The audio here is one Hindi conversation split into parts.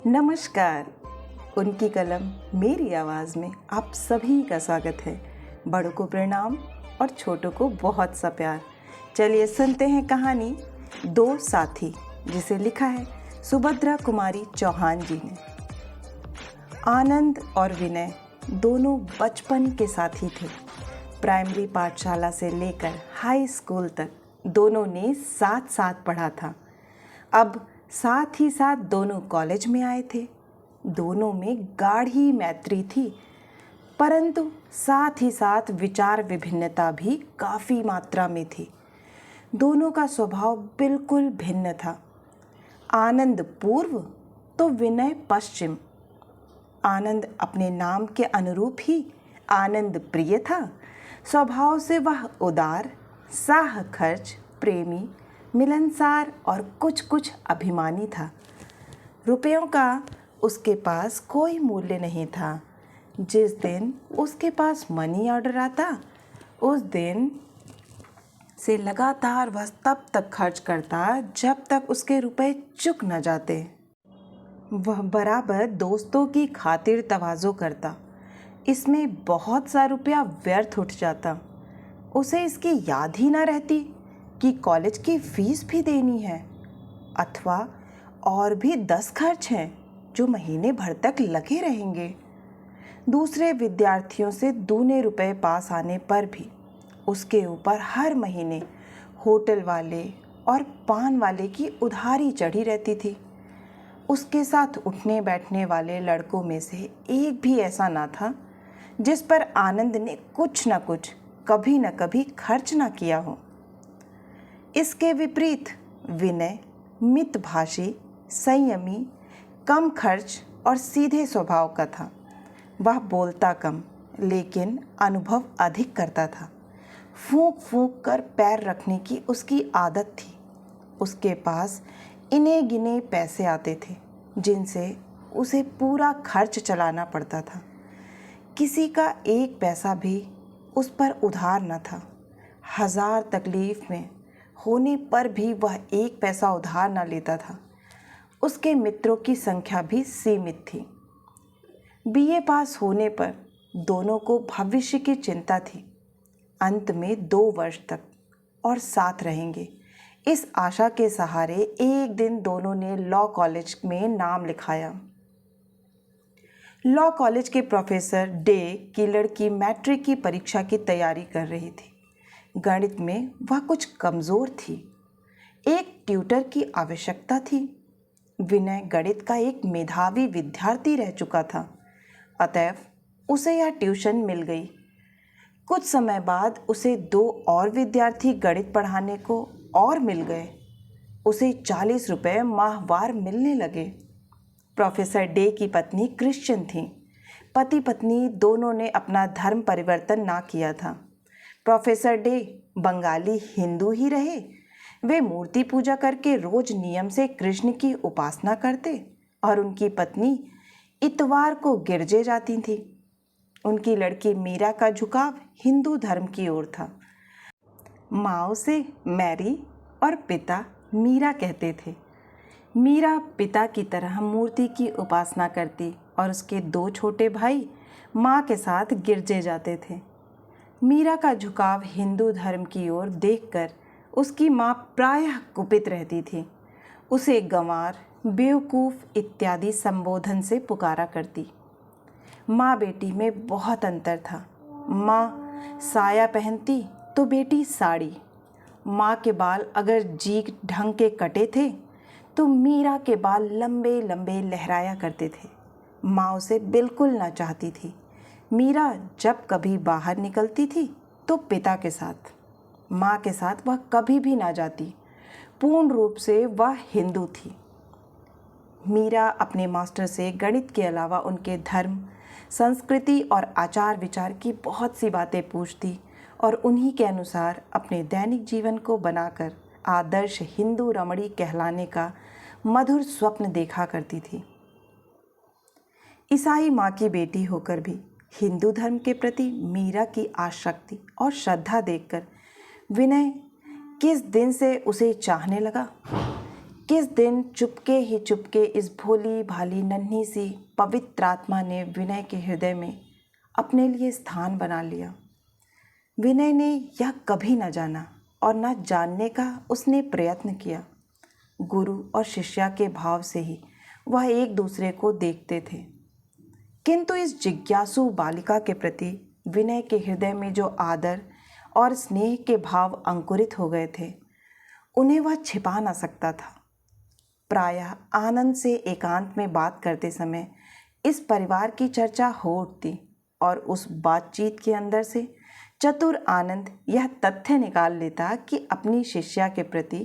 नमस्कार। उनकी कलम मेरी आवाज़ में आप सभी का स्वागत है। बड़ों को प्रणाम और छोटों को बहुत सा प्यार। चलिए सुनते हैं कहानी दो साथी, जिसे लिखा है सुभद्रा कुमारी चौहान जी ने। आनंद और विनय दोनों बचपन के साथी थे। प्राइमरी पाठशाला से लेकर हाई स्कूल तक दोनों ने साथ साथ पढ़ा था। अब साथ ही साथ दोनों कॉलेज में आए थे। दोनों में गाढ़ी मैत्री थी, परंतु साथ ही साथ विचार विभिन्नता भी काफ़ी मात्रा में थी। दोनों का स्वभाव बिल्कुल भिन्न था। आनंद पूर्व तो विनय पश्चिम। आनंद अपने नाम के अनुरूप ही आनंद प्रिय था। स्वभाव से वह उदार, साह खर्च, प्रेमी, मिलनसार और कुछ कुछ अभिमानी था। रुपयों का उसके पास कोई मूल्य नहीं था। जिस दिन उसके पास मनी ऑर्डर आता, उस दिन से लगातार वह तब तक खर्च करता जब तक उसके रुपए चुक न जाते। वह बराबर दोस्तों की खातिर तवाज़ो करता। इसमें बहुत सा रुपया व्यर्थ उठ जाता। उसे इसकी याद ही ना रहती कि कॉलेज की फीस भी देनी है, अथवा और भी 10 खर्च हैं जो महीने भर तक लगे रहेंगे। दूसरे विद्यार्थियों से दूने रुपए पास आने पर भी उसके ऊपर हर महीने होटल वाले और पान वाले की उधारी चढ़ी रहती थी। उसके साथ उठने बैठने वाले लड़कों में से एक भी ऐसा ना था जिस पर आनंद ने कुछ न कुछ कभी न कभी खर्च ना किया हो। इसके विपरीत विनय मितभाषी, संयमी, कम खर्च और सीधे स्वभाव का था। वह बोलता कम लेकिन अनुभव अधिक करता था। फूंक फूंक कर पैर रखने की उसकी आदत थी। उसके पास इने गिने पैसे आते थे जिनसे उसे पूरा खर्च चलाना पड़ता था। किसी का एक पैसा भी उस पर उधार न था। 1000 तकलीफ में होने पर भी वह एक पैसा उधार न लेता था। उसके मित्रों की संख्या भी सीमित थी। बीए पास होने पर दोनों को भविष्य की चिंता थी। अंत में 2 वर्ष तक और साथ रहेंगे, इस आशा के सहारे एक दिन दोनों ने लॉ कॉलेज में नाम लिखाया। लॉ कॉलेज के प्रोफेसर डे की लड़की मैट्रिक की परीक्षा की तैयारी कर रही थी। गणित में वह कुछ कमज़ोर थी। एक ट्यूटर की आवश्यकता थी। विनय गणित का एक मेधावी विद्यार्थी रह चुका था, अतएव उसे यह ट्यूशन मिल गई। कुछ समय बाद उसे 2 और विद्यार्थी गणित पढ़ाने को और मिल गए। उसे 40 रुपये माहवार मिलने लगे। प्रोफेसर डे की पत्नी क्रिश्चियन थी। पति पत्नी दोनों ने अपना धर्म परिवर्तन ना किया था। प्रोफेसर डे बंगाली हिंदू ही रहे। वे मूर्ति पूजा करके रोज नियम से कृष्ण की उपासना करते और उनकी पत्नी इतवार को गिरजे जाती थी। उनकी लड़की मीरा का झुकाव हिंदू धर्म की ओर था। माँ उसे मैरी और पिता मीरा कहते थे। मीरा पिता की तरह मूर्ति की उपासना करती और उसके 2 छोटे भाई माँ के साथ गिरजे जाते थे। मीरा का झुकाव हिंदू धर्म की ओर देखकर उसकी माँ प्रायः कुपित रहती थी। उसे गंवार, बेवकूफ़ इत्यादि संबोधन से पुकारा करती। माँ बेटी में बहुत अंतर था। माँ साया पहनती तो बेटी साड़ी। माँ के बाल अगर जी ढंग के कटे थे तो मीरा के बाल लंबे लंबे लहराया करते थे। माँ उसे बिल्कुल ना चाहती थी। मीरा जब कभी बाहर निकलती थी तो पिता के साथ। माँ के साथ वह कभी भी ना जाती। पूर्ण रूप से वह हिंदू थी। मीरा अपने मास्टर से गणित के अलावा उनके धर्म, संस्कृति और आचार विचार की बहुत सी बातें पूछती और उन्हीं के अनुसार अपने दैनिक जीवन को बनाकर आदर्श हिंदू रमणी कहलाने का मधुर स्वप्न देखा करती थी। ईसाई माँ की बेटी होकर भी हिंदू धर्म के प्रति मीरा की आसक्ति और श्रद्धा देखकर विनय किस दिन से उसे चाहने लगा। किस दिन चुपके ही चुपके इस भोली भाली नन्ही सी पवित्र आत्मा ने विनय के हृदय में अपने लिए स्थान बना लिया। विनय ने यह कभी न जाना और न जानने का उसने प्रयत्न किया। गुरु और शिष्या के भाव से ही वह एक दूसरे को देखते थे, किंतु इस जिज्ञासु बालिका के प्रति विनय के हृदय में जो आदर और स्नेह के भाव अंकुरित हो गए थे, उन्हें वह छिपा न सकता था। प्रायः आनंद से एकांत में बात करते समय इस परिवार की चर्चा हो उठती और उस बातचीत के अंदर से चतुर आनंद यह तथ्य निकाल लेता कि अपनी शिष्या के प्रति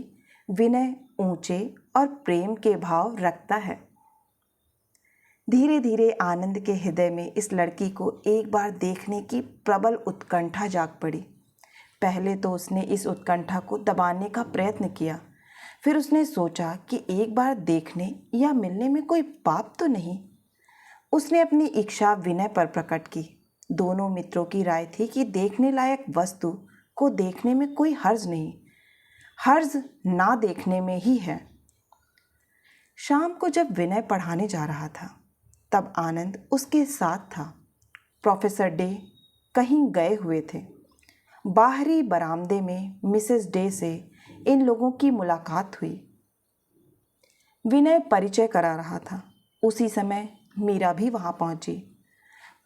विनय ऊंचे और प्रेम के भाव रखता है। धीरे धीरे आनंद के हृदय में इस लड़की को एक बार देखने की प्रबल उत्कंठा जाग पड़ी। पहले तो उसने इस उत्कंठा को दबाने का प्रयत्न किया, फिर उसने सोचा कि एक बार देखने या मिलने में कोई पाप तो नहीं। उसने अपनी इच्छा विनय पर प्रकट की। दोनों मित्रों की राय थी कि देखने लायक वस्तु को देखने में कोई हर्ज नहीं, हर्ज ना देखने में ही है। शाम को जब विनय पढ़ाने जा रहा था तब आनंद उसके साथ था। प्रोफेसर डे कहीं गए हुए थे। बाहरी बरामदे में मिसेस डे से इन लोगों की मुलाकात हुई। विनय परिचय करा रहा था। उसी समय मीरा भी वहां पहुंची।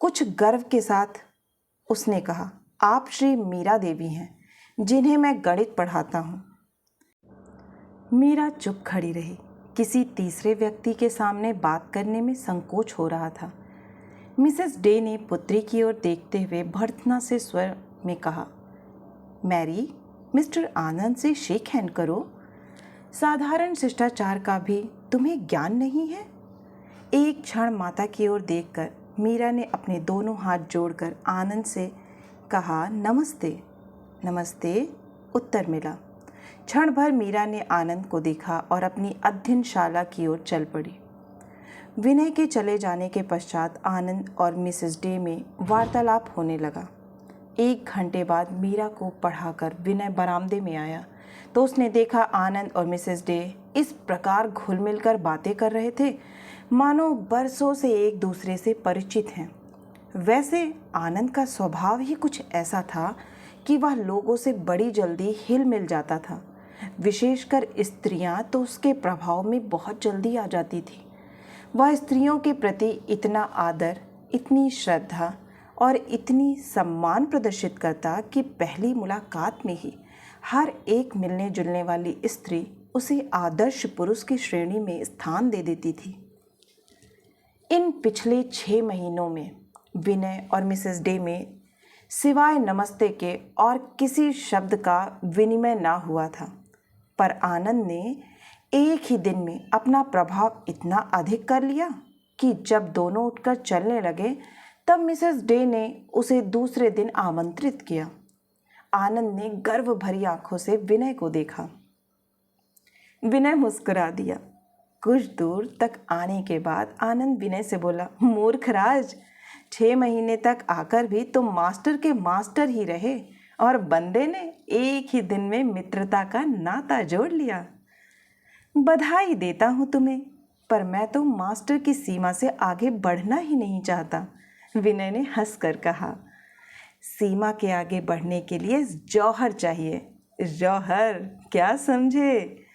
कुछ गर्व के साथ उसने कहा, आप श्री मीरा देवी हैं, जिन्हें मैं गणित पढ़ाता हूं। मीरा चुप खड़ी रही। किसी तीसरे व्यक्ति के सामने बात करने में संकोच हो रहा था। मिसेस डे ने पुत्री की ओर देखते हुए भर्त्सना से स्वर में कहा, मैरी, मिस्टर आनंद से शेक हैंड करो। साधारण शिष्टाचार का भी तुम्हें ज्ञान नहीं है? एक क्षण माता की ओर देखकर मीरा ने अपने दोनों हाथ जोड़कर आनंद से कहा, नमस्ते। नमस्ते उत्तर मिला। क्षण भर मीरा ने आनंद को देखा और अपनी अध्ययनशाला की ओर चल पड़ी। विनय के चले जाने के पश्चात आनंद और मिसेस डे में वार्तालाप होने लगा। 1 घंटे बाद मीरा को पढ़ाकर विनय बरामदे में आया तो उसने देखा आनंद और मिसेस डे इस प्रकार घुल मिलकर बातें कर रहे थे मानो बरसों से एक दूसरे से परिचित हैं। वैसे आनंद का स्वभाव ही कुछ ऐसा था कि वह लोगों से बड़ी जल्दी हिल मिल जाता था। विशेषकर स्त्रियां तो उसके प्रभाव में बहुत जल्दी आ जाती थी। वह स्त्रियों के प्रति इतना आदर, इतनी श्रद्धा और इतनी सम्मान प्रदर्शित करता कि पहली मुलाकात में ही हर एक मिलने जुलने वाली स्त्री उसे आदर्श पुरुष की श्रेणी में स्थान दे देती थी। इन पिछले 6 महीनों में विनय और मिसेस डे में सिवाय नमस्ते के और किसी शब्द का विनिमय ना हुआ था, पर आनंद ने एक ही दिन में अपना प्रभाव इतना अधिक कर लिया कि जब दोनों उठकर चलने लगे तब मिसेस डे ने उसे दूसरे दिन आमंत्रित किया। आनंद ने गर्व भरी आंखों से विनय को देखा। विनय मुस्कुरा दिया। कुछ दूर तक आने के बाद आनंद विनय से बोला, मूर्खराज, 6 महीने तक आकर भी तुम मास्टर के मास्टर ही रहे और बंदे ने एक ही दिन में मित्रता का नाता जोड़ लिया। बधाई देता हूँ तुम्हें, पर मैं तो मास्टर की सीमा से आगे बढ़ना ही नहीं चाहता। विनय ने हंसकर कहा, सीमा के आगे बढ़ने के लिए जौहर चाहिए। जौहर क्या समझे?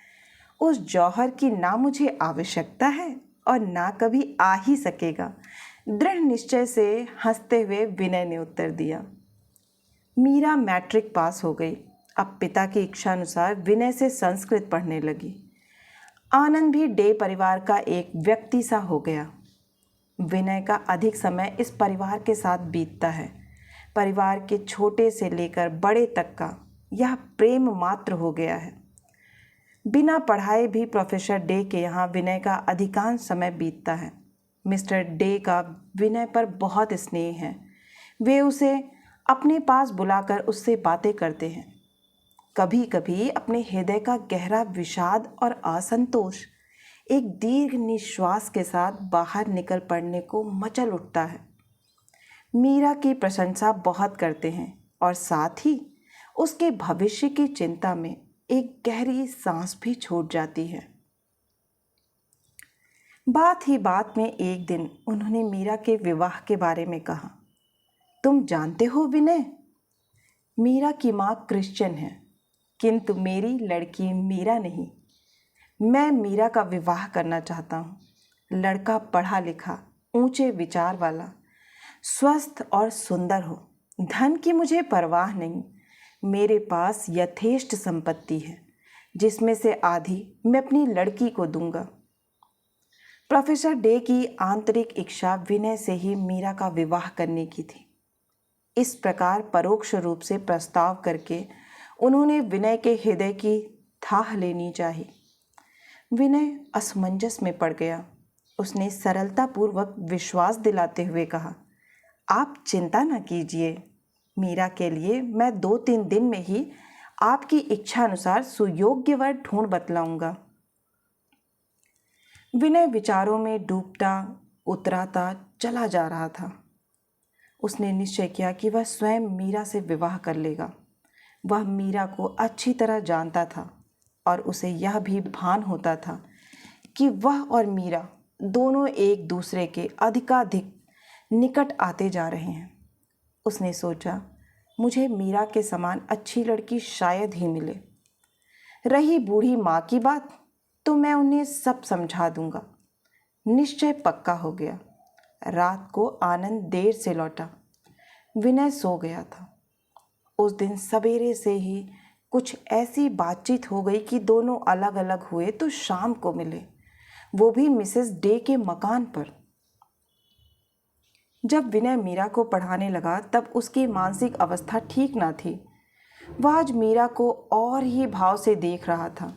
उस जौहर की ना मुझे आवश्यकता है और ना कभी आ ही सकेगा, दृढ़ निश्चय से हंसते हुए विनय ने उत्तर दिया। मीरा मैट्रिक पास हो गई। अब पिता की इच्छा अनुसार विनय से संस्कृत पढ़ने लगी। आनंद भी डे परिवार का एक व्यक्ति सा हो गया। विनय का अधिक समय इस परिवार के साथ बीतता है। परिवार के छोटे से लेकर बड़े तक का यह प्रेम मात्र हो गया है। बिना पढ़ाए भी प्रोफेसर डे के यहाँ विनय का अधिकांश समय बीतता है। मिस्टर डे का विनय पर बहुत स्नेह है। वे उसे अपने पास बुलाकर उससे बातें करते हैं। कभी कभी अपने हृदय का गहरा विषाद और असंतोष एक दीर्घ निश्वास के साथ बाहर निकल पड़ने को मचल उठता है। मीरा की प्रशंसा बहुत करते हैं और साथ ही उसके भविष्य की चिंता में एक गहरी सांस भी छूट जाती है। बात ही बात में एक दिन उन्होंने मीरा के विवाह के बारे में कहा। तुम जानते हो विनय, मीरा की माँ क्रिश्चियन है, किंतु मेरी लड़की मीरा नहीं। मैं मीरा का विवाह करना चाहता हूँ। लड़का पढ़ा लिखा, ऊंचे विचार वाला, स्वस्थ और सुंदर हो। धन की मुझे परवाह नहीं। मेरे पास यथेष्ट संपत्ति है, जिसमें से आधी मैं अपनी लड़की को दूंगा। प्रोफेसर डे की आंतरिक इच्छा विनय से ही मीरा का विवाह करने की थी। इस प्रकार परोक्ष रूप से प्रस्ताव करके उन्होंने विनय के हृदय की थाह लेनी चाहिए। विनय असमंजस में पड़ गया। उसने सरलतापूर्वक विश्वास दिलाते हुए कहा, आप चिंता न कीजिए, मीरा के लिए मैं 2-3 दिन में ही आपकी इच्छा अनुसार सुयोग्य वर ढूंढ बतलाऊंगा। विनय विचारों में डूबता उतराता चला जा रहा था। उसने निश्चय किया कि वह स्वयं मीरा से विवाह कर लेगा। वह मीरा को अच्छी तरह जानता था और उसे यह भी भान होता था कि वह और मीरा दोनों एक दूसरे के अधिकाधिक निकट आते जा रहे हैं। उसने सोचा, मुझे मीरा के समान अच्छी लड़की शायद ही मिले। रही बूढ़ी माँ की बात, तो मैं उन्हें सब समझा दूंगा। निश्चय पक्का हो गया। रात को आनंद देर से लौटा। विनय सो गया था। उस दिन सवेरे से ही कुछ ऐसी बातचीत हो गई कि दोनों अलग अलग हुए तो शाम को मिले, वो भी मिसेस डे के मकान पर। जब विनय मीरा को पढ़ाने लगा तब उसकी मानसिक अवस्था ठीक ना थी। वह आज मीरा को और ही भाव से देख रहा था।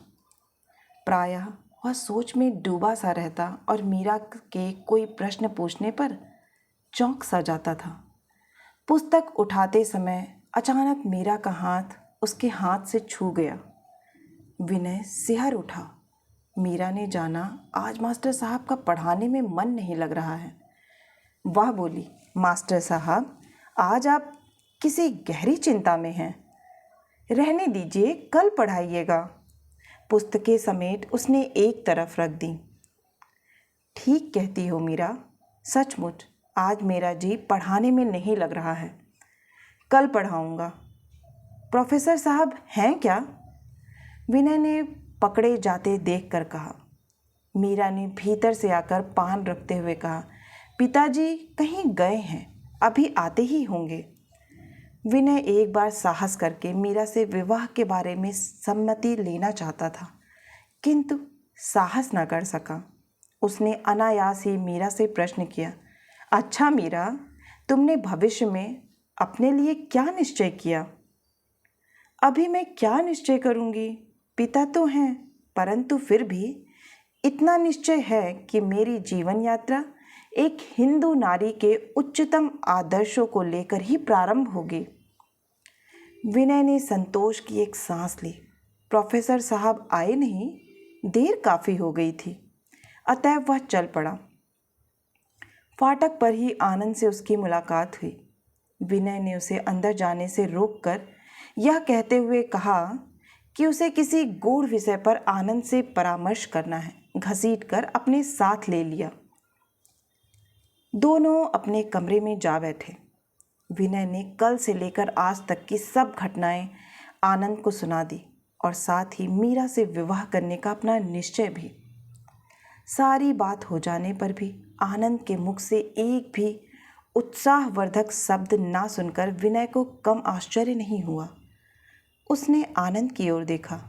प्रायः वह सोच में डूबा सा रहता और मीरा के कोई प्रश्न पूछने पर चौंक सा जाता था। पुस्तक उठाते समय अचानक मीरा का हाथ उसके हाथ से छू गया। विनय सिहर उठा। मीरा ने जाना आज मास्टर साहब का पढ़ाने में मन नहीं लग रहा है। वह बोली, मास्टर साहब, आज आप किसी गहरी चिंता में हैं। रहने दीजिए, कल पढ़ाइएगा। पुस्तकें समेट उसने एक तरफ रख दी। ठीक कहती हो मीरा, सचमुच आज मेरा जी पढ़ाने में नहीं लग रहा है। कल पढ़ाऊंगा। प्रोफेसर साहब हैं क्या? विनय ने पकड़े जाते देखकर कहा। मीरा ने भीतर से आकर पान रखते हुए कहा, पिताजी कहीं गए हैं, अभी आते ही होंगे। विनय एक बार साहस करके मीरा से विवाह के बारे में सम्मति लेना चाहता था, किंतु साहस न कर सका। उसने अनायास ही मीरा से प्रश्न किया, अच्छा मीरा, तुमने भविष्य में अपने लिए क्या निश्चय किया? अभी मैं क्या निश्चय करूंगी? पिता तो हैं, परंतु फिर भी इतना निश्चय है कि मेरी जीवन यात्रा एक हिंदू नारी के उच्चतम आदर्शों को लेकर ही प्रारंभ होगी। विनय ने संतोष की एक सांस ली। प्रोफेसर साहब आए नहीं, देर काफ़ी हो गई थी, अतएव वह चल पड़ा। फाटक पर ही आनंद से उसकी मुलाकात हुई। विनय ने उसे अंदर जाने से रोककर यह कहते हुए कहा कि उसे किसी गूढ़ विषय पर आनंद से परामर्श करना है। घसीटकर अपने साथ ले लिया। दोनों अपने कमरे में जा बैठे। विनय ने कल से लेकर आज तक की सब घटनाएं आनंद को सुना दी और साथ ही मीरा से विवाह करने का अपना निश्चय भी। सारी बात हो जाने पर भी आनंद के मुख से एक भी उत्साहवर्धक शब्द ना सुनकर विनय को कम आश्चर्य नहीं हुआ। उसने आनंद की ओर देखा।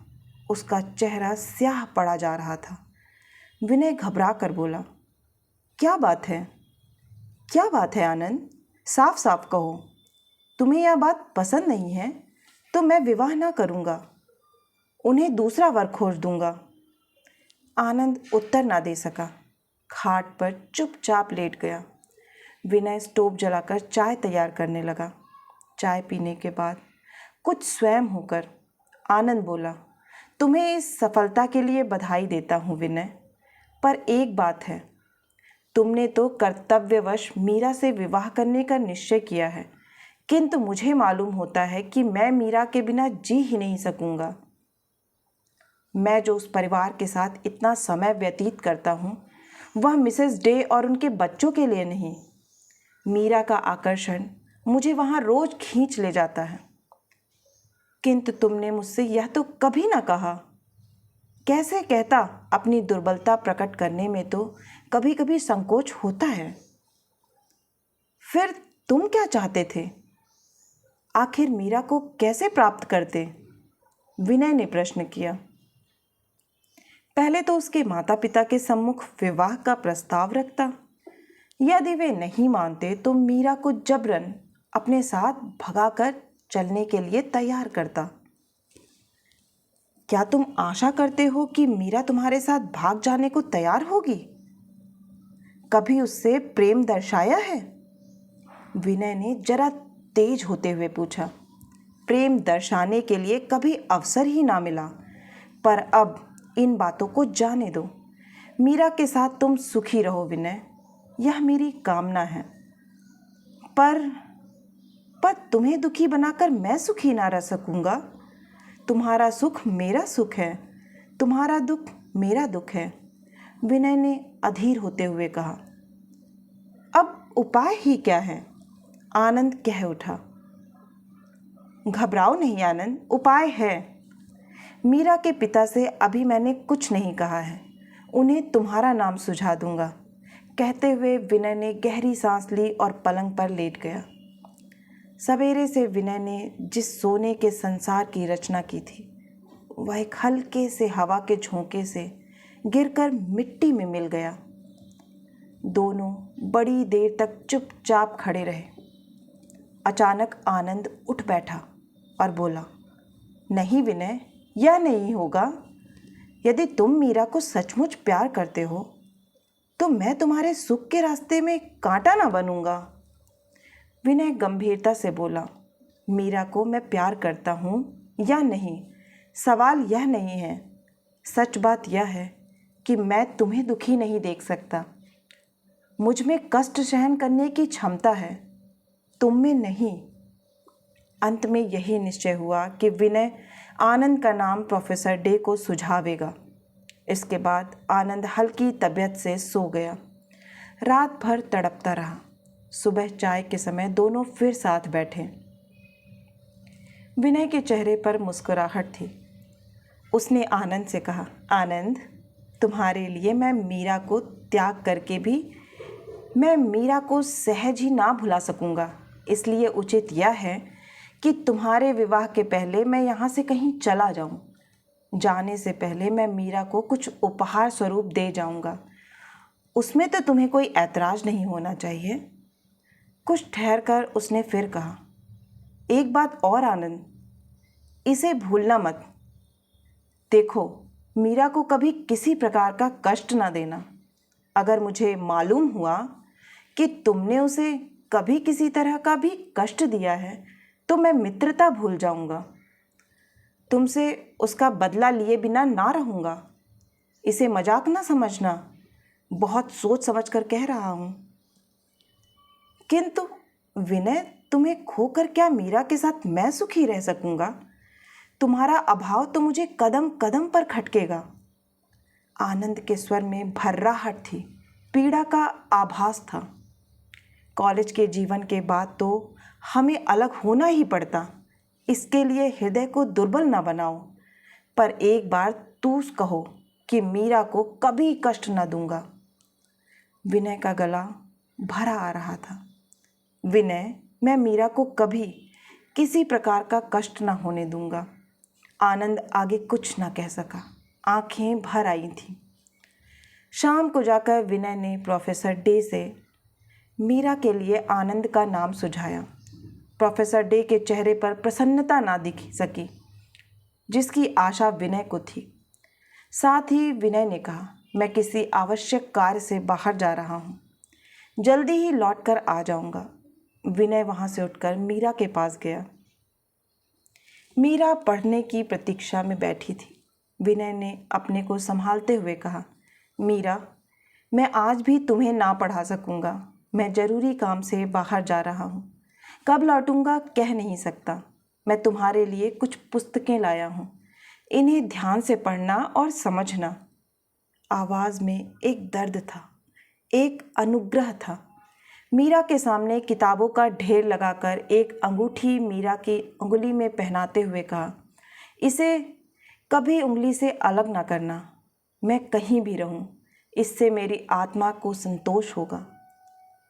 उसका चेहरा स्याह पड़ा जा रहा था। विनय घबरा कर बोला, क्या बात है? क्या बात है आनंद? साफ साफ कहो। तुम्हें यह बात पसंद नहीं है तो मैं विवाह ना करूँगा, उन्हें दूसरा वर खोज दूंगा। आनंद उत्तर ना दे सका। खाट पर चुपचाप लेट गया। विनय स्टोव जलाकर चाय तैयार करने लगा। चाय पीने के बाद कुछ स्वयं होकर आनंद बोला, तुम्हें इस सफलता के लिए बधाई देता हूँ विनय, पर एक बात है, तुमने तो कर्तव्यवश मीरा से विवाह करने का निश्चय किया है, किंतु मुझे मालूम होता है कि मैं मीरा के बिना जी ही नहीं सकूंगा। मैं जो उस परिवार के साथ इतना समय व्यतीत करता हूँ वह मिसेस डे और उनके बच्चों के लिए नहीं। मीरा का आकर्षण मुझे वहाँ रोज खींच ले जाता है। किंतु तुमने मुझसे यह तो कभी ना कहा। कैसे कहता, अपनी दुर्बलता प्रकट करने में तो कभी कभी संकोच होता है। फिर तुम क्या चाहते थे? आखिर मीरा को कैसे प्राप्त करते? विनय ने प्रश्न किया। पहले तो उसके माता पिता के सम्मुख विवाह का प्रस्ताव रखता। यदि वे नहीं मानते तो मीरा को जबरन अपने साथ भगाकर चलने के लिए तैयार करता। क्या तुम आशा करते हो कि मीरा तुम्हारे साथ भाग जाने को तैयार होगी? कभी उससे प्रेम दर्शाया है? विनय ने जरा तेज होते हुए पूछा। प्रेम दर्शाने के लिए कभी अवसर ही ना मिला, पर अब इन बातों को जाने दो। मीरा के साथ तुम सुखी रहो विनय, यह मेरी कामना है। पर तुम्हें दुखी बनाकर मैं सुखी ना रह सकूंगा। तुम्हारा सुख मेरा सुख है, तुम्हारा दुख मेरा दुख है, विनय ने अधीर होते हुए कहा। अब उपाय ही क्या है? आनंद कह उठा। घबराओ नहीं आनंद, उपाय है। मीरा के पिता से अभी मैंने कुछ नहीं कहा है, उन्हें तुम्हारा नाम सुझा दूंगा। कहते हुए विनय ने गहरी सांस ली और पलंग पर लेट गया। सवेरे से विनय ने जिस सोने के संसार की रचना की थी, वह एक हल्के से हवा के झोंके से गिरकर मिट्टी में मिल गया। दोनों बड़ी देर तक चुपचाप खड़े रहे। अचानक आनंद उठ बैठा और बोला, नहीं विनय, यह नहीं होगा। यदि तुम मीरा को सचमुच प्यार करते हो तो मैं तुम्हारे सुख के रास्ते में कांटा ना बनूंगा। विनय गंभीरता से बोला, मीरा को मैं प्यार करता हूँ या नहीं, सवाल यह नहीं है। सच बात यह है कि मैं तुम्हें दुखी नहीं देख सकता। मुझ में कष्ट सहन करने की क्षमता है, तुम में नहीं। अंत में यही निश्चय हुआ कि विनय आनंद का नाम प्रोफेसर डे को सुझावेगा। इसके बाद आनंद हल्की तबीयत से सो गया। रात भर तड़पता रहा। सुबह चाय के समय दोनों फिर साथ बैठे। विनय के चेहरे पर मुस्कुराहट थी। उसने आनंद से कहा, आनंद, तुम्हारे लिए मैं मीरा को त्याग करके भी मैं मीरा को सहज ही ना भुला सकूंगा। इसलिए उचित यह है कि तुम्हारे विवाह के पहले मैं यहाँ से कहीं चला जाऊं। जाने से पहले मैं मीरा को कुछ उपहार स्वरूप दे जाऊंगा। उसमें तो तुम्हें कोई ऐतराज नहीं होना चाहिए। कुछ ठहर कर उसने फिर कहा, एक बात और आनंद, इसे भूलना मत। देखो, मीरा को कभी किसी प्रकार का कष्ट ना देना। अगर मुझे मालूम हुआ कि तुमने उसे कभी किसी तरह का भी कष्ट दिया है तो मैं मित्रता भूल जाऊंगा। तुमसे उसका बदला लिए बिना ना रहूंगा। इसे मजाक ना समझना, बहुत सोच समझ कर कह रहा हूं। किंतु विनय, तुम्हें खोकर क्या मीरा के साथ मैं सुखी रह सकूंगा? तुम्हारा अभाव तो मुझे कदम कदम पर खटकेगा। आनंद के स्वर में भर्राहट थी, पीड़ा का आभास था। कॉलेज के जीवन के बाद तो हमें अलग होना ही पड़ता। इसके लिए हृदय को दुर्बल ना बनाओ। पर एक बार तू कहो कि मीरा को कभी कष्ट न दूंगा। विनय का गला भरा आ रहा था। विनय, मैं मीरा को कभी किसी प्रकार का कष्ट न होने दूंगा। आनंद आगे कुछ न कह सका, आंखें भर आई थीं। शाम को जाकर विनय ने प्रोफेसर डे से मीरा के लिए आनंद का नाम सुझाया। प्रोफेसर डे के चेहरे पर प्रसन्नता ना दिख सकी, जिसकी आशा विनय को थी। साथ ही विनय ने कहा, मैं किसी आवश्यक कार्य से बाहर जा रहा हूँ, जल्दी ही लौट कर आ जाऊँगा। विनय वहाँ से उठकर मीरा के पास गया। मीरा पढ़ने की प्रतीक्षा में बैठी थी। विनय ने अपने को संभालते हुए कहा, मीरा, मैं आज भी तुम्हें ना पढ़ा सकूँगा। मैं ज़रूरी काम से बाहर जा रहा हूँ। कब लौटूंगा कह नहीं सकता। मैं तुम्हारे लिए कुछ पुस्तकें लाया हूँ, इन्हें ध्यान से पढ़ना और समझना। आवाज़ में एक दर्द था एक अनुग्रह था। मीरा के सामने किताबों का ढेर लगाकर एक अंगूठी मीरा की उंगली में पहनाते हुए कहा, इसे कभी उंगली से अलग ना करना। मैं कहीं भी रहूं, इससे मेरी आत्मा को संतोष होगा।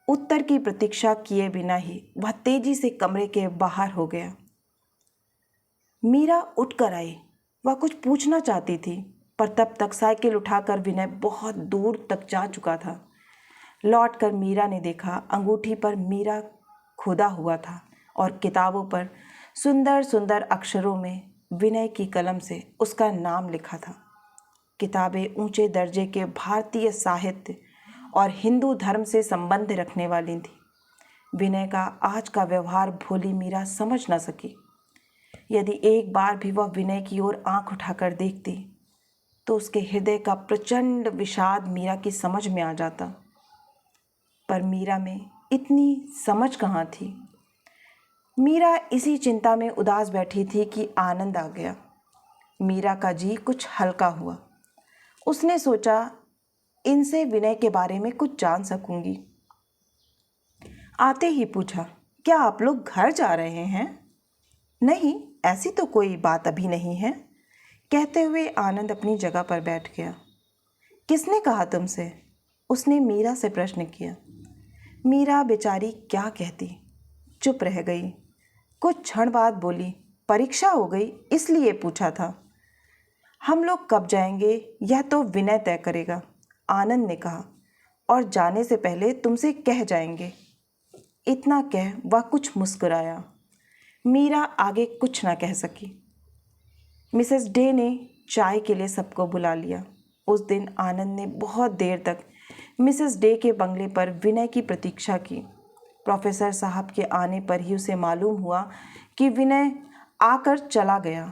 उत्तर की प्रतीक्षा किए बिना ही वह तेजी से कमरे के बाहर हो गया। मीरा उठकर आई। वह कुछ पूछना चाहती थी, पर तब तक साइकिल उठाकर विनय बहुत दूर तक जा चुका था। लौटकर मीरा ने देखा, अंगूठी पर मीरा खुदा हुआ था और किताबों पर सुंदर सुंदर अक्षरों में विनय की कलम से उसका नाम लिखा था। किताबें ऊंचे दर्जे के भारतीय साहित्य और हिंदू धर्म से संबंध रखने वाली थी। विनय का आज का व्यवहार भोली मीरा समझ न सकी। यदि एक बार भी वह विनय की ओर आंख उठाकर देखती तो उसके हृदय का प्रचंड विषाद मीरा की समझ में आ जाता। पर मीरा में इतनी समझ कहाँ थी। मीरा इसी चिंता में उदास बैठी थी कि आनंद आ गया। मीरा का जी कुछ हल्का हुआ। उसने सोचा, इनसे विनय के बारे में कुछ जान सकूंगी। आते ही पूछा, क्या आप लोग घर जा रहे हैं? नहीं, ऐसी तो कोई बात अभी नहीं है, कहते हुए आनंद अपनी जगह पर बैठ गया। किसने कहा तुमसे? उसने मीरा से प्रश्न किया। मीरा बेचारी क्या कहती, चुप रह गई। कुछ क्षण बाद बोली, परीक्षा हो गई इसलिए पूछा था। हम लोग कब जाएंगे यह तो विनय तय करेगा, आनंद ने कहा, और जाने से पहले तुमसे कह जाएंगे। इतना कह वह कुछ मुस्कुराया। मीरा आगे कुछ ना कह सकी। मिसेस डे ने चाय के लिए सबको बुला लिया। उस दिन आनंद ने बहुत देर तक मिसेस डे के बंगले पर विनय की प्रतीक्षा की। प्रोफेसर साहब के आने पर ही उसे मालूम हुआ कि विनय आकर चला गया।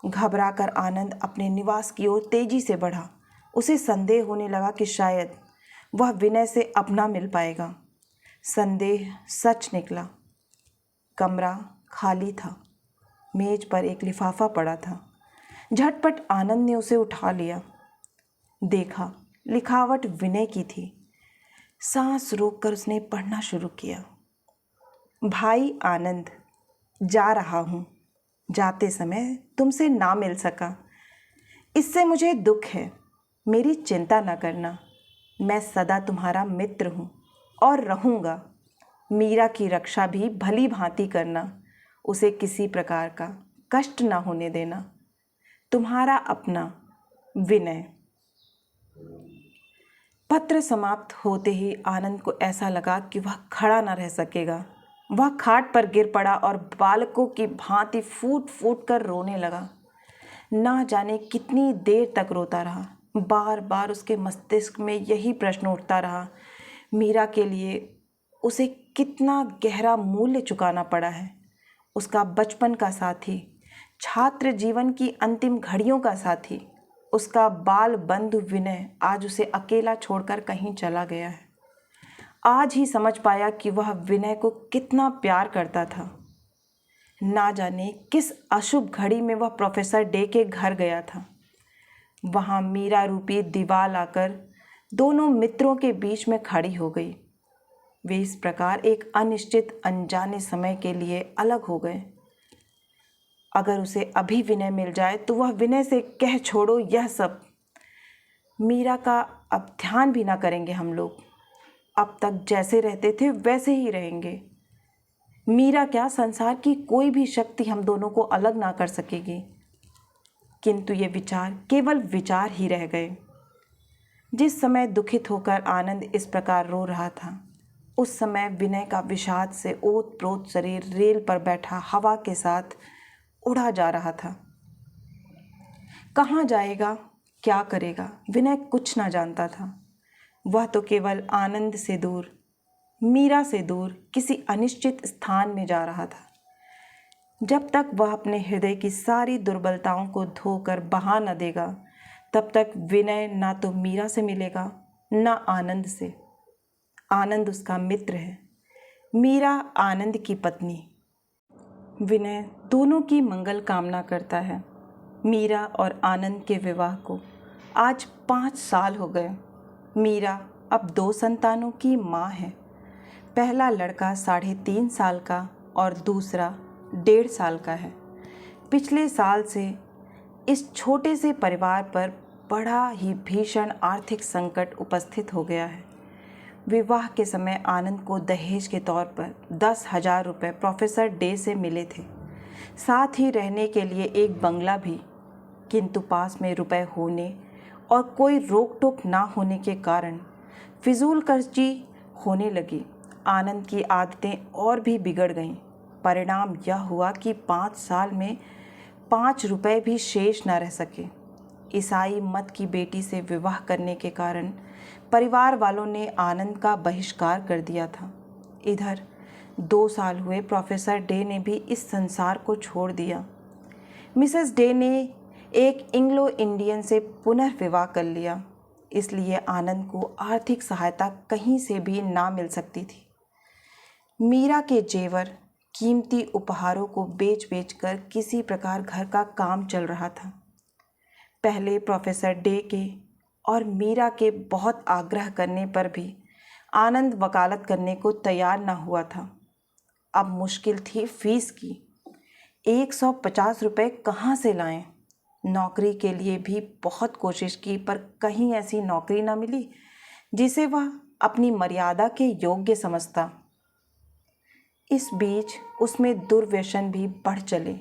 घबराकर आनंद अपने निवास की ओर तेजी से बढ़ा। उसे संदेह होने लगा कि शायद वह विनय से अब ना मिल पाएगा। संदेह सच निकला। कमरा खाली था। मेज पर एक लिफाफा पड़ा था। झटपट आनंद ने उसे उठा लिया। देखा, लिखावट विनय की थी। सांस रोककर उसने पढ़ना शुरू किया। भाई आनंद, जा रहा हूँ। जाते समय तुमसे ना मिल सका, इससे मुझे दुख है। मेरी चिंता न करना, मैं सदा तुम्हारा मित्र हूँ और रहूँगा। मीरा की रक्षा भी भली भांति करना, उसे किसी प्रकार का कष्ट ना होने देना। तुम्हारा अपना विनय। पत्र समाप्त होते ही आनंद को ऐसा लगा कि वह खड़ा न रह सकेगा। वह खाट पर गिर पड़ा और बालकों की भांति फूट फूट कर रोने लगा। ना जाने कितनी देर तक रोता रहा। बार बार उसके मस्तिष्क में यही प्रश्न उठता रहा, मीरा के लिए उसे कितना गहरा मूल्य चुकाना पड़ा है। उसका बचपन का साथी, छात्र जीवन की अंतिम घड़ियों का साथी, उसका बाल बंधु विनय आज उसे अकेला छोड़कर कहीं चला गया है। आज ही समझ पाया कि वह विनय को कितना प्यार करता था। ना जाने किस अशुभ घड़ी में वह प्रोफेसर डे के घर गया था। वहाँ मीरा रूपी दीवार आकर दोनों मित्रों के बीच में खड़ी हो गई। वे इस प्रकार एक अनिश्चित अनजाने समय के लिए अलग हो गए। अगर उसे अभी विनय मिल जाए तो वह विनय से कह छोड़ो यह सब। मीरा का अब ध्यान भी ना करेंगे हम लोग। अब तक जैसे रहते थे वैसे ही रहेंगे। मीरा क्या, संसार की कोई भी शक्ति हम दोनों को अलग ना कर सकेगी। किंतु ये विचार केवल विचार ही रह गए। जिस समय दुखित होकर आनंद इस प्रकार रो रहा था, उस समय विनय का विषाद से ओत प्रोत शरीर रेल पर बैठा हवा के साथ उड़ा जा रहा था। कहाँ जाएगा, क्या करेगा, विनय कुछ ना जानता था। वह तो केवल आनंद से दूर, मीरा से दूर किसी अनिश्चित स्थान में जा रहा था। जब तक वह अपने हृदय की सारी दुर्बलताओं को धोकर बहा न देगा, तब तक विनय ना तो मीरा से मिलेगा ना आनंद से। आनंद उसका मित्र है, मीरा आनंद की पत्नी। विनय दोनों की मंगल कामना करता है। मीरा और आनंद के विवाह को आज 5 साल हो गए। मीरा अब 2 संतानों की माँ है। पहला लड़का 3.5 साल का और दूसरा 1.5 साल का है। पिछले साल से इस छोटे से परिवार पर बड़ा ही भीषण आर्थिक संकट उपस्थित हो गया है। विवाह के समय आनंद को दहेज के तौर पर 10,000 रुपये प्रोफेसर डे से मिले थे, साथ ही रहने के लिए एक बंगला भी। किंतु पास में रुपए होने और कोई रोक टोक ना होने के कारण फिजूल खर्ची होने लगी। आनंद की आदतें और भी बिगड़ गईं। परिणाम यह हुआ कि 5 साल में 5 रुपए भी शेष न रह सके। ईसाई मत की बेटी से विवाह करने के कारण परिवार वालों ने आनंद का बहिष्कार कर दिया था। इधर 2 साल हुए प्रोफेसर डे ने भी इस संसार को छोड़ दिया। मिसेस डे ने एक एंग्लो इंडियन से पुनर्विवाह कर लिया, इसलिए आनंद को आर्थिक सहायता कहीं से भी ना मिल सकती थी। मीरा के जेवर, कीमती उपहारों को बेच बेच कर किसी प्रकार घर का काम चल रहा था। पहले प्रोफेसर डे के और मीरा के बहुत आग्रह करने पर भी आनंद वकालत करने को तैयार न हुआ था। अब मुश्किल थी फीस की। 150 रुपये कहाँ से लाएं? नौकरी के लिए भी बहुत कोशिश की, पर कहीं ऐसी नौकरी न मिली जिसे वह अपनी मर्यादा के योग्य समझता। इस बीच उसमें दुर्व्यसन भी बढ़ चले।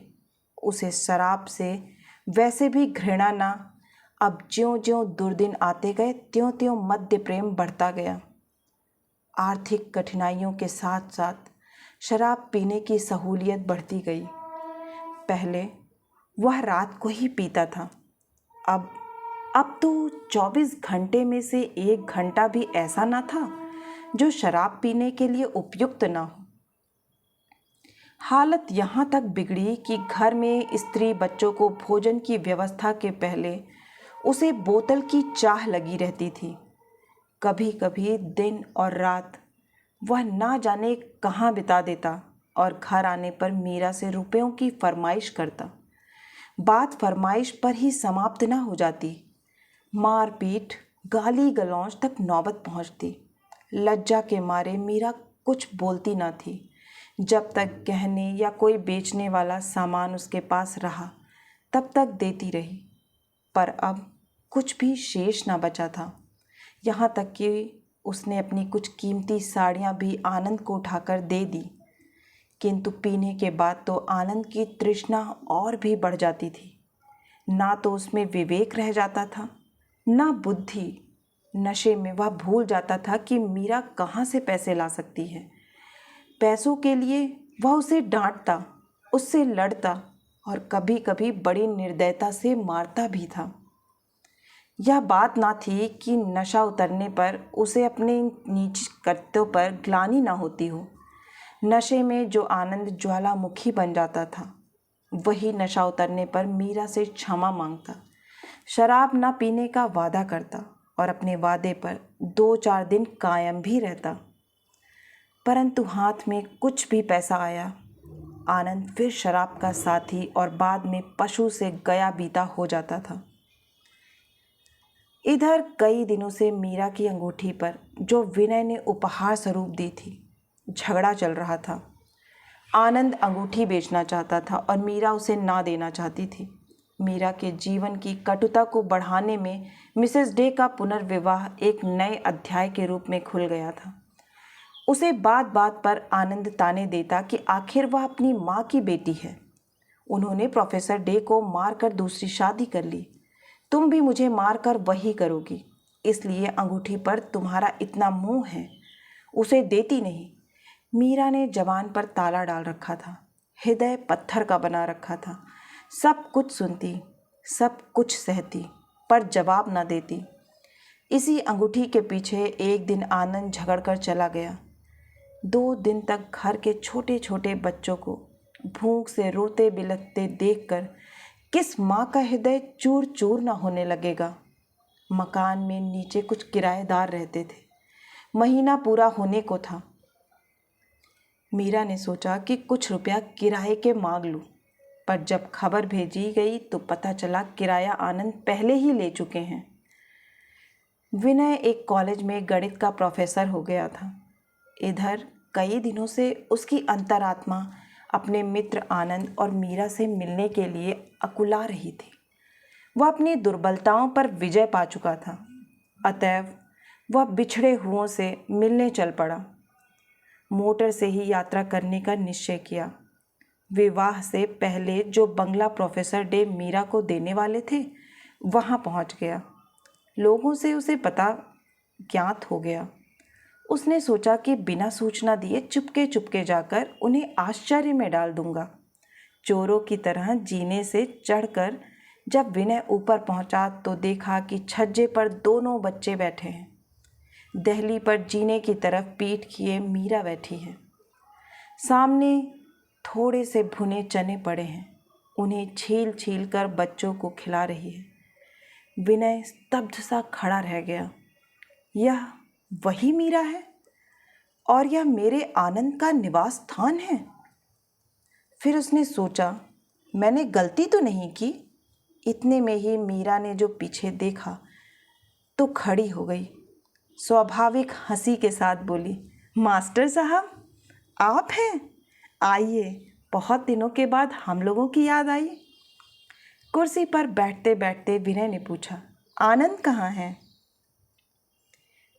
उसे शराब से वैसे भी घृणा ना, अब ज्यों-ज्यों दुर्दिन आते गए त्यों-त्यों मद्य प्रेम बढ़ता गया। आर्थिक कठिनाइयों के साथ साथ शराब पीने की सहूलियत बढ़ती गई। पहले वह रात को ही पीता था, अब तो 24 घंटे में से 1 घंटा भी ऐसा ना था जो शराब पीने के लिए उपयुक्त ना हो। हालत यहाँ तक बिगड़ी कि घर में स्त्री बच्चों को भोजन की व्यवस्था के पहले उसे बोतल की चाह लगी रहती थी। कभी कभी दिन और रात वह ना जाने कहाँ बिता देता और घर आने पर मीरा से रुपयों की फरमाइश करता। बात फरमाइश पर ही समाप्त न हो जाती, मारपीट, गाली गलौज तक नौबत पहुँचती। लज्जा के मारे मीरा कुछ बोलती न थी। जब तक गहने या कोई बेचने वाला सामान उसके पास रहा तब तक देती रही, पर अब कुछ भी शेष न बचा था। यहाँ तक कि उसने अपनी कुछ कीमती साड़ियाँ भी आनंद को उठाकर दे दी। किंतु पीने के बाद तो आनंद की तृष्णा और भी बढ़ जाती थी। ना तो उसमें विवेक रह जाता था, ना बुद्धि। नशे में वह भूल जाता था कि मीरा कहाँ से पैसे ला सकती है। पैसों के लिए वह उसे डांटता, उससे लड़ता और कभी कभी बड़ी निर्दयता से मारता भी था। यह बात ना थी कि नशा उतरने पर उसे अपने नीच कृत्यों पर ग्लानि ना होती हो। नशे में जो आनंद ज्वालामुखी बन जाता था, वही नशा उतरने पर मीरा से क्षमा मांगता, शराब ना पीने का वादा करता और अपने वादे पर 2-4 दिन कायम भी रहता। परंतु हाथ में कुछ भी पैसा आया, आनंद फिर शराब का साथी और बाद में पशु से गया बीता हो जाता था। इधर कई दिनों से मीरा की अंगूठी पर, जो विनय ने उपहार स्वरूप दी थी, झगड़ा चल रहा था। आनंद अंगूठी बेचना चाहता था और मीरा उसे ना देना चाहती थी। मीरा के जीवन की कटुता को बढ़ाने में मिसेस डे का पुनर्विवाह एक नए अध्याय के रूप में खुल गया था। उसे बात बात पर आनंद ताने देता कि आखिर वह अपनी माँ की बेटी है। उन्होंने प्रोफेसर डे को मारकर दूसरी शादी कर ली। तुम भी मुझे मारकर वही करोगी, इसलिए अंगूठी पर तुम्हारा इतना मोह है, उसे देती नहीं। मीरा ने जबान पर ताला डाल रखा था, हृदय पत्थर का बना रखा था। सब कुछ सुनती, सब कुछ सहती, पर जवाब न देती। इसी अंगूठी के पीछे एक दिन आनंद झगड़कर चला गया। 2 दिन तक घर के छोटे छोटे बच्चों को भूख से रोते बिलखते देखकर किस माँ का हृदय चूर चूर न होने लगेगा। मकान में नीचे कुछ किराएदार रहते थे। महीना पूरा होने को था। मीरा ने सोचा कि कुछ रुपया किराए के मांग लूँ, पर जब खबर भेजी गई तो पता चला किराया आनंद पहले ही ले चुके हैं। विनय एक कॉलेज में गणित का प्रोफेसर हो गया था। इधर कई दिनों से उसकी अंतरात्मा अपने मित्र आनंद और मीरा से मिलने के लिए अकुला रही थी। वह अपनी दुर्बलताओं पर विजय पा चुका था, अतएव वह बिछड़े हुओं से मिलने चल पड़ा। मोटर से ही यात्रा करने का निश्चय किया। विवाह से पहले जो बंगला प्रोफेसर डे मीरा को देने वाले थे वहाँ पहुँच गया। लोगों से उसे पता ज्ञात हो गया। उसने सोचा कि बिना सूचना दिए चुपके चुपके जाकर उन्हें आश्चर्य में डाल दूंगा। चोरों की तरह जीने से चढ़कर जब विनय ऊपर पहुंचा तो देखा कि छज्जे पर दोनों बच्चे बैठे हैं। दहली पर जीने की तरफ पीठ किए मीरा बैठी है। सामने थोड़े से भुने चने पड़े हैं, उन्हें छील छील कर बच्चों को खिला रही है। विनय स्तब्ध सा खड़ा रह गया। यह वही मीरा है और यह मेरे आनंद का निवास स्थान है। फिर उसने सोचा, मैंने गलती तो नहीं की। इतने में ही मीरा ने जो पीछे देखा तो खड़ी हो गई। स्वाभाविक हंसी के साथ बोली, मास्टर साहब आप हैं? आइए, बहुत दिनों के बाद हम लोगों की याद आई। कुर्सी पर बैठते बैठते विनय ने पूछा, आनंद कहाँ है?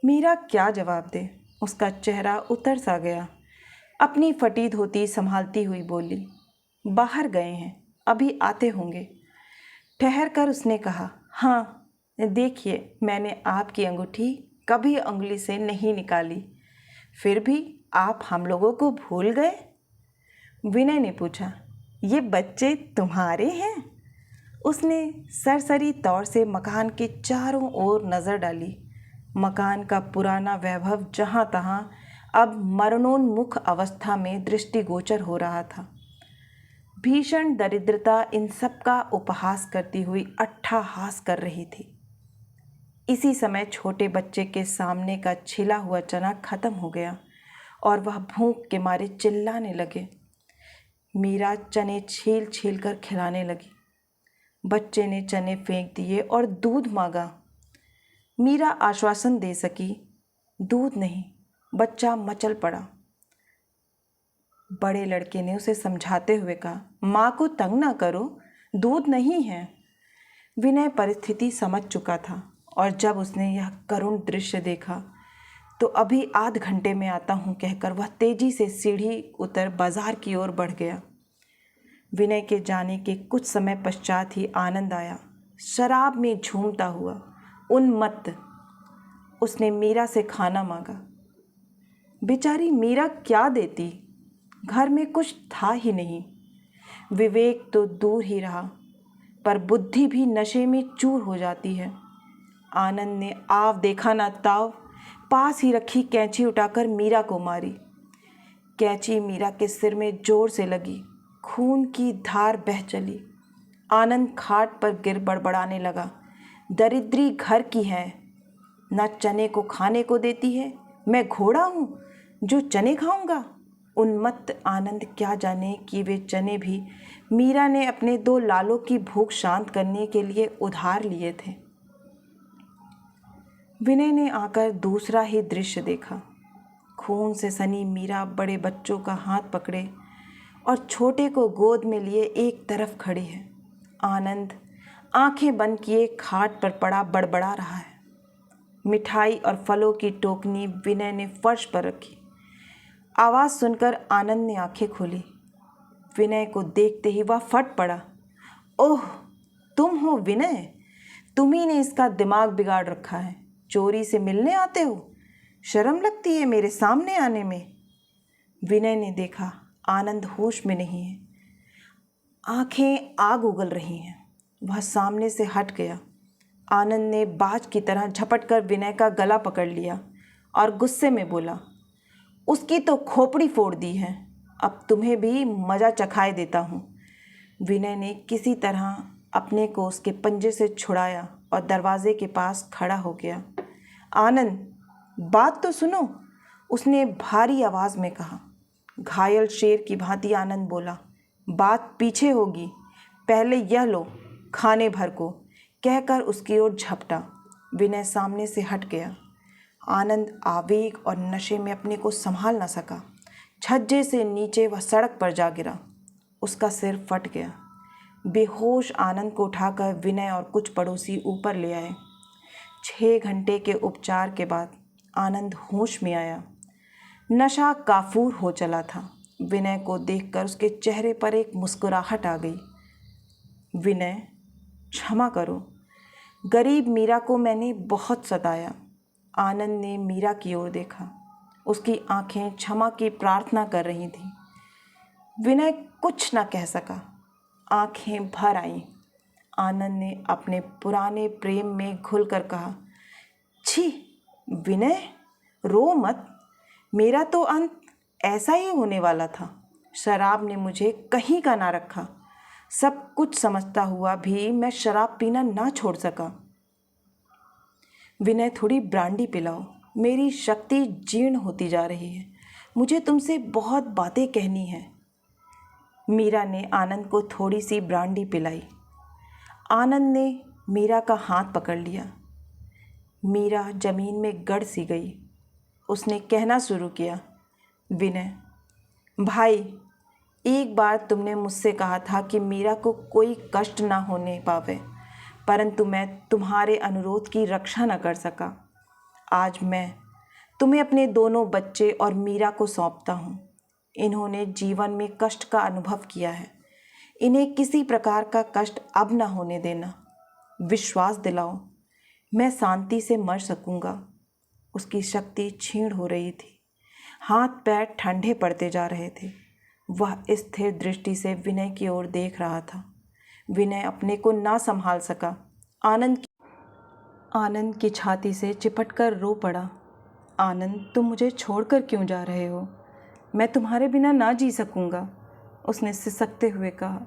मीरा क्या जवाब दे, उसका चेहरा उतर सा गया। अपनी फटी धोती संभालती हुई बोली, बाहर गए हैं, अभी आते होंगे। ठहर कर उसने कहा, हाँ देखिए, मैंने आपकी अंगूठी कभी उंगली से नहीं निकाली, फिर भी आप हम लोगों को भूल गए। विनय ने पूछा, ये बच्चे तुम्हारे हैं? उसने सरसरी तौर से मकान के चारों ओर नज़र डाली। मकान का पुराना वैभव जहाँ तहाँ अब मरणोन्मुख अवस्था में दृष्टिगोचर हो रहा था। भीषण दरिद्रता इन सब का उपहास करती हुई अट्टहास कर रही थी। इसी समय छोटे बच्चे के सामने का छिला हुआ चना खत्म हो गया और वह भूख के मारे चिल्लाने लगे। मीरा चने छील छील कर खिलाने लगी। बच्चे ने चने फेंक दिए और दूध मांगा। मीरा आश्वासन दे सकी, दूध नहीं। बच्चा मचल पड़ा। बड़े लड़के ने उसे समझाते हुए कहा, माँ को तंग ना करो, दूध नहीं है। विनय परिस्थिति समझ चुका था और जब उसने यह करुण दृश्य देखा तो अभी आध घंटे में आता हूँ कहकर वह तेजी से सीढ़ी उतर बाजार की ओर बढ़ गया। विनय के जाने के कुछ समय पश्चात ही आनंद आया, शराब में झूमता हुआ, उन्मत्त। उसने मीरा से खाना मांगा। बेचारी मीरा क्या देती, घर में कुछ था ही नहीं। विवेक तो दूर ही रहा, पर बुद्धि भी नशे में चूर हो जाती है। आनंद ने आव देखा ना ताव पास ही रखी कैंची उठाकर मीरा को मारी। कैंची मीरा के सिर में जोर से लगी, खून की धार बह चली। आनंद खाट पर गिर बड़बड़ाने लगा, दरिद्री घर की है, न चने को खाने को देती है, मैं घोड़ा हूँ जो चने खाऊंगा। उन्मत्त आनंद क्या जाने कि वे चने भी मीरा ने अपने दो लालों की भूख शांत करने के लिए उधार लिए थे। विनय ने आकर दूसरा ही दृश्य देखा। खून से सनी मीरा बड़े बच्चों का हाथ पकड़े और छोटे को गोद में लिए एक तरफ खड़ी है। आनंद आंखें बंद किए खाट पर पड़ा बड़बड़ा रहा है। मिठाई और फलों की टोकनी विनय ने फर्श पर रखी। आवाज़ सुनकर आनंद ने आंखें खोली। विनय को देखते ही वह फट पड़ा। ओह, तुम हो विनय? तुम्ही ने इसका दिमाग बिगाड़ रखा है। चोरी से मिलने आते हो? शर्म लगती है मेरे सामने आने में। विनय ने देखा आनंद होश में नहीं है, आंखें आग उगल रही हैं। वह सामने से हट गया। आनंद ने बाज की तरह झपट कर विनय का गला पकड़ लिया और गुस्से में बोला, उसकी तो खोपड़ी फोड़ दी है, अब तुम्हें भी मज़ा चखाए देता हूँ। विनय ने किसी तरह अपने को उसके पंजे से छुड़ाया और दरवाजे के पास खड़ा हो गया। आनंद, बात तो सुनो, उसने भारी आवाज़ में कहा। घायल शेर की भांति आनंद बोला, बात पीछे होगी, पहले यह लो खाने भर को, कहकर उसकी ओर झपटा। विनय सामने से हट गया। आनंद आवेग और नशे में अपने को संभाल न सका। छज्जे से नीचे वह सड़क पर जा गिरा। उसका सिर फट गया। बेहोश आनंद को उठाकर विनय और कुछ पड़ोसी ऊपर ले आए। 6 घंटे के उपचार के बाद आनंद होश में आया। नशा काफूर हो चला था। विनय को देखकर उसके चेहरे पर एक मुस्कुराहट आ गई। विनय, क्षमा करो, गरीब मीरा को मैंने बहुत सताया। आनंद ने मीरा की ओर देखा। उसकी आंखें क्षमा की प्रार्थना कर रही थीं। विनय कुछ न कह सका। आंखें भर आईं। आनंद ने अपने पुराने प्रेम में घुलकर कहा, छी विनय, रो मत। मेरा तो अंत ऐसा ही होने वाला था। शराब ने मुझे कहीं का ना रखा। सब कुछ समझता हुआ भी मैं शराब पीना ना छोड़ सका। विनय, थोड़ी ब्रांडी पिलाओ, मेरी शक्ति जीर्ण होती जा रही है। मुझे तुमसे बहुत बातें कहनी हैं। मीरा ने आनंद को थोड़ी सी ब्रांडी पिलाई। आनंद ने मीरा का हाथ पकड़ लिया। मीरा जमीन में गड़ सी गई। उसने कहना शुरू किया, विनय भाई, एक बार तुमने मुझसे कहा था कि मीरा को कोई कष्ट ना होने पावे, परंतु मैं तुम्हारे अनुरोध की रक्षा न कर सका। आज मैं तुम्हें अपने दोनों बच्चे और मीरा को सौंपता हूँ। इन्होंने जीवन में कष्ट का अनुभव किया है। इन्हें किसी प्रकार का कष्ट अब न होने देना। विश्वास दिलाओ, मैं शांति से मर सकूँगा। उसकी शक्ति क्षीण हो रही थी। हाथ पैर ठंडे पड़ते जा रहे थे। वह स्थिर दृष्टि से विनय की ओर देख रहा था। विनय अपने को ना संभाल सका। आनंद की छाती से चिपटकर रो पड़ा। आनंद, तुम मुझे छोड़कर क्यों जा रहे हो? मैं तुम्हारे बिना ना जी सकूँगा, उसने सिसकते हुए कहा।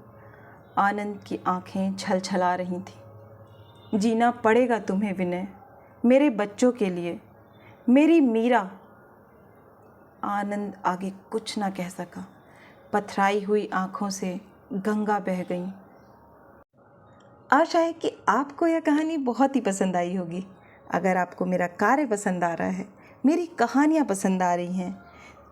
आनंद की आंखें छलछला रही थीं। जीना पड़ेगा तुम्हें विनय, मेरे बच्चों के लिए, मेरी मीरा। आनंद आगे कुछ ना कह सका। पथराई हुई आंखों से गंगा बह गई। आशा है कि आपको यह कहानी बहुत ही पसंद आई होगी। अगर आपको मेरा कार्य पसंद आ रहा है, मेरी कहानियाँ पसंद आ रही हैं,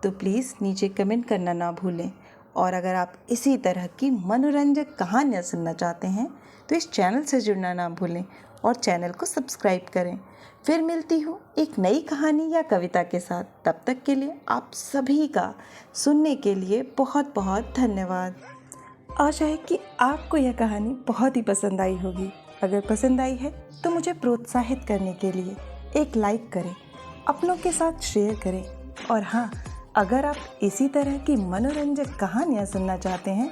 तो प्लीज़ नीचे कमेंट करना ना भूलें। और अगर आप इसी तरह की मनोरंजक कहानियाँ सुनना चाहते हैं तो इस चैनल से जुड़ना ना भूलें और चैनल को सब्सक्राइब करें। फिर मिलती हूँ एक नई कहानी या कविता के साथ। तब तक के लिए आप सभी का सुनने के लिए बहुत बहुत धन्यवाद। आशा है कि आपको यह कहानी बहुत ही पसंद आई होगी। अगर पसंद आई है तो मुझे प्रोत्साहित करने के लिए एक लाइक करें, अपनों के साथ शेयर करें। और हाँ, अगर आप इसी तरह की मनोरंजक कहानियाँ सुनना चाहते हैं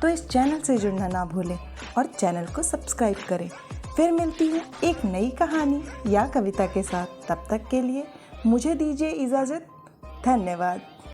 तो इस चैनल से जुड़ना ना भूलें और चैनल को सब्सक्राइब करें। फिर मिलती हूँ एक नई कहानी या कविता के साथ। तब तक के लिए मुझे दीजिए इजाज़त। धन्यवाद।